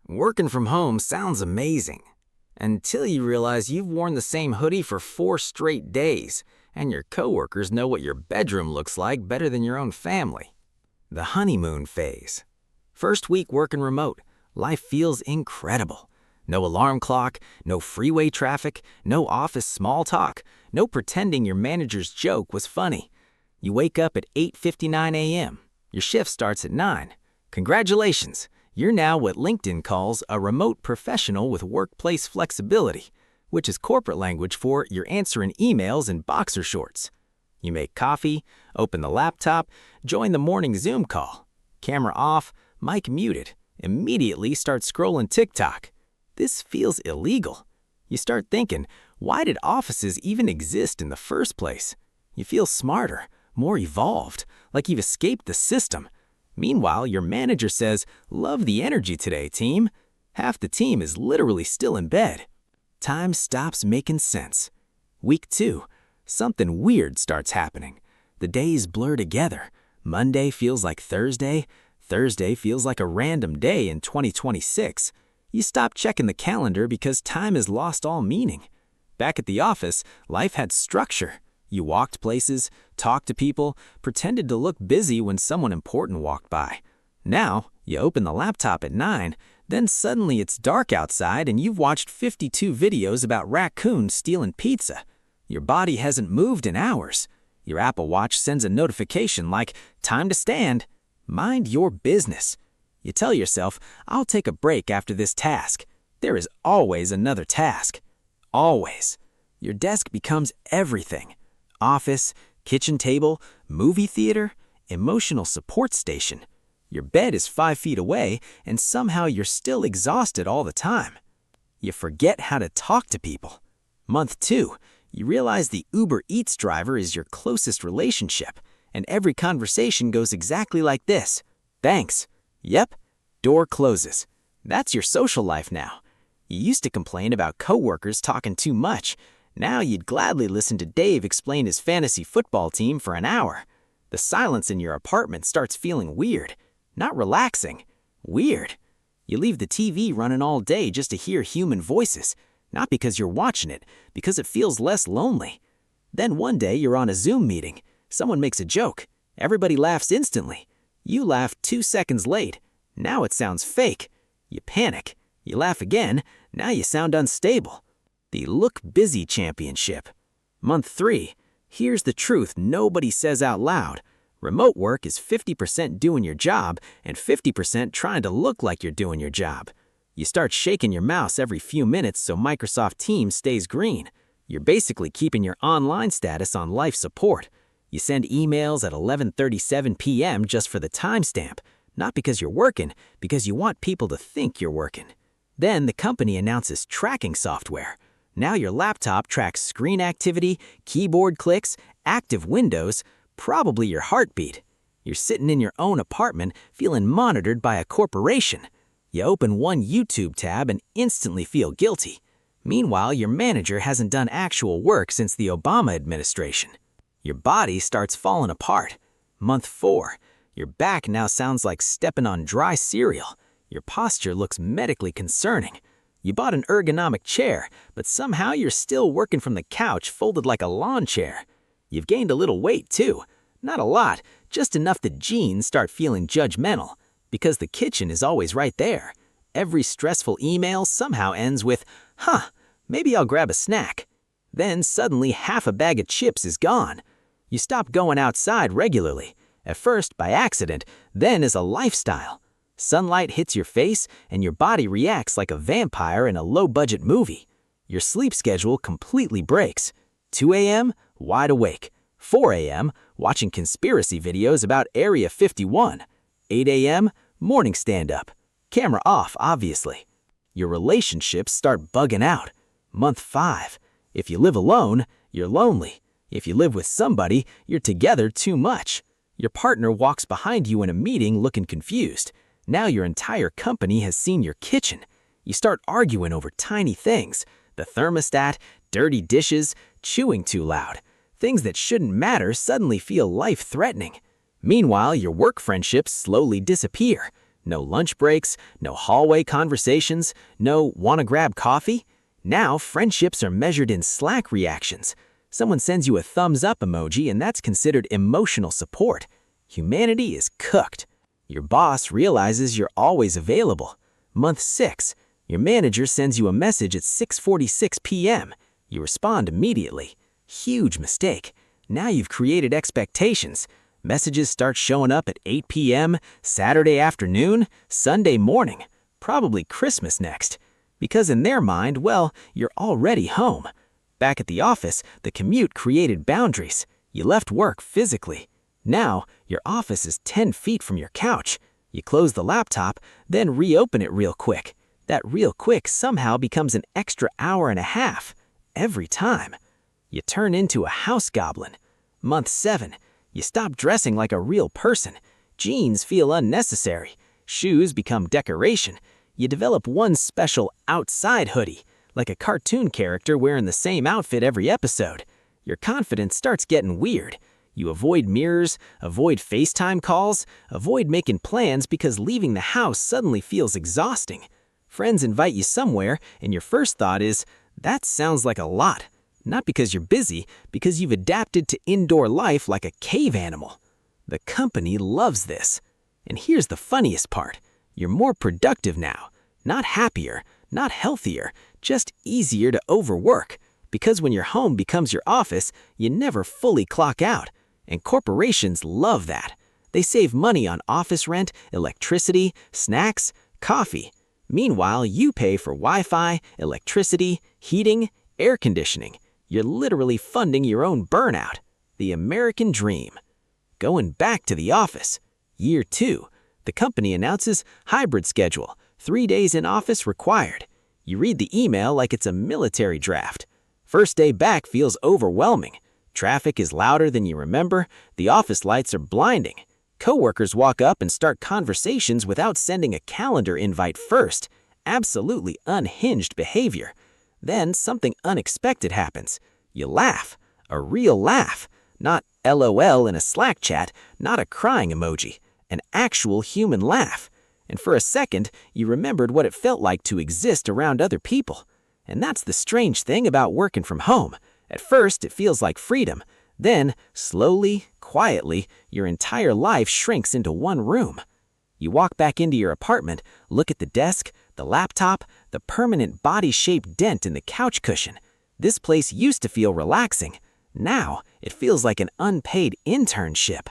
Working from home sounds amazing, until you realize you've worn the same hoodie for 4 straight days, and your coworkers know what your bedroom looks like better than your own family. The honeymoon phase. First week working remote, life feels incredible. No alarm clock, no freeway traffic, no office small talk, no pretending your manager's joke was funny. You wake up at 8:59 a.m. Your shift starts at 9. Congratulations! You're now what LinkedIn calls a remote professional with workplace flexibility, which is corporate language for you're answering emails in boxer shorts. You make coffee, open the laptop, join the morning Zoom call. Camera off, mic muted, immediately start scrolling TikTok. This feels illegal. You start thinking, why did offices even exist in the first place? You feel smarter, more evolved, like you've escaped the system. Meanwhile, your manager says, "Love the energy today, team." Half the team is literally still in bed. Time stops making sense. Week 2, something weird starts happening. The days blur together. Monday feels like Thursday. Thursday feels like a random day in 2026. You stop checking the calendar because time has lost all meaning. Back at the office, life had structure. You walked places, talked to people, pretended to look busy when someone important walked by. Now, you open the laptop at 9, then suddenly it's dark outside and you've watched 52 videos about raccoons stealing pizza. Your body hasn't moved in hours. Your Apple Watch sends a notification like, "Time to stand." Mind your business. You tell yourself, "I'll take a break after this task." There is always another task. Always. Your desk becomes everything. Office, kitchen table, movie theater, emotional support station. Your bed is 5 feet away, and somehow you're still exhausted all the time. You forget how to talk to people. Month 2, you realize the Uber Eats driver is your closest relationship, and every conversation goes exactly like this. "Thanks." Yep. Door closes. That's your social life now. You used to complain about coworkers talking too much. Now you'd gladly listen to Dave explain his fantasy football team for an hour. The silence in your apartment starts feeling weird. Not relaxing. Weird. You leave the TV running all day just to hear human voices. Not because you're watching it, because it feels less lonely. Then one day you're on a Zoom meeting. Someone makes a joke. Everybody laughs instantly. You laugh 2 seconds late. Now it sounds fake. You panic. You laugh again. Now you sound unstable. The Look Busy Championship. Month 3. Here's the truth nobody says out loud. Remote work is 50% doing your job and 50% trying to look like you're doing your job. You start shaking your mouse every few minutes so Microsoft Teams stays green. You're basically keeping your online status on life support. You send emails at 11:37 p.m. just for the timestamp. Not because you're working, because you want people to think you're working. Then the company announces tracking software. Now your laptop tracks screen activity, keyboard clicks, active windows, probably your heartbeat. You're sitting in your own apartment feeling monitored by a corporation. You open one YouTube tab and instantly feel guilty. Meanwhile, your manager hasn't done actual work since the Obama administration. Your body starts falling apart. Month 4. Your back now sounds like stepping on dry cereal. Your posture looks medically concerning. You bought an ergonomic chair, but somehow you're still working from the couch folded like a lawn chair. You've gained a little weight too. Not a lot, just enough that jeans start feeling judgmental. Because the kitchen is always right there. Every stressful email somehow ends with, maybe I'll grab a snack. Then suddenly half a bag of chips is gone. You stop going outside regularly. At first by accident, then as a lifestyle. Sunlight hits your face and your body reacts like a vampire in a low-budget movie. Your sleep schedule completely breaks. 2 a.m., wide awake. 4 a.m., watching conspiracy videos about Area 51. 8 a.m., morning stand-up. Camera off, obviously. Your relationships start bugging out. Month 5. If you live alone, you're lonely. If you live with somebody, you're together too much. Your partner walks behind you in a meeting looking confused. Now your entire company has seen your kitchen. You start arguing over tiny things. The thermostat, dirty dishes, chewing too loud. Things that shouldn't matter suddenly feel life-threatening. Meanwhile, your work friendships slowly disappear. No lunch breaks, no hallway conversations, no "wanna grab coffee?" Now, friendships are measured in Slack reactions. Someone sends you a thumbs up emoji and that's considered emotional support. Humanity is cooked. Your boss realizes you're always available. Month 6, your manager sends you a message at 6:46 p.m. You respond immediately. Huge mistake. Now you've created expectations. Messages start showing up at 8 p.m., Saturday afternoon, Sunday morning, probably Christmas next. Because in their mind, well, you're already home. Back at the office, the commute created boundaries. You left work physically. Now, your office is 10 feet from your couch. You close the laptop, then reopen it real quick. That real quick somehow becomes an extra hour and a half. Every time. You turn into a house goblin. Month 7. You stop dressing like a real person. Jeans feel unnecessary. Shoes become decoration. You develop one special outside hoodie, like a cartoon character wearing the same outfit every episode. Your confidence starts getting weird. You avoid mirrors, avoid FaceTime calls, avoid making plans because leaving the house suddenly feels exhausting. Friends invite you somewhere, and your first thought is, that sounds like a lot. Not because you're busy, because you've adapted to indoor life like a cave animal. The company loves this. And here's the funniest part. You're more productive now. Not happier, not healthier, just easier to overwork. Because when your home becomes your office, you never fully clock out. And corporations love that. They save money on office rent, electricity, snacks, coffee. Meanwhile, you pay for Wi-Fi, electricity, heating, air conditioning. You're literally funding your own burnout. The American dream. Going back to the office. Year 2. The company announces hybrid schedule. 3 days in office required. You read the email like it's a military draft. First day back feels overwhelming. Traffic is louder than you remember. The office lights are blinding. Coworkers walk up and start conversations without sending a calendar invite first. Absolutely unhinged behavior. Then something unexpected happens. You laugh. A real laugh. Not LOL in a Slack chat, not a crying emoji. An actual human laugh. And for a second, you remembered what it felt like to exist around other people. And that's the strange thing about working from home. At first, it feels like freedom. Then, slowly, quietly, your entire life shrinks into one room. You walk back into your apartment, look at the desk, the laptop, the permanent body-shaped dent in the couch cushion. This place used to feel relaxing. Now, it feels like an unpaid internship.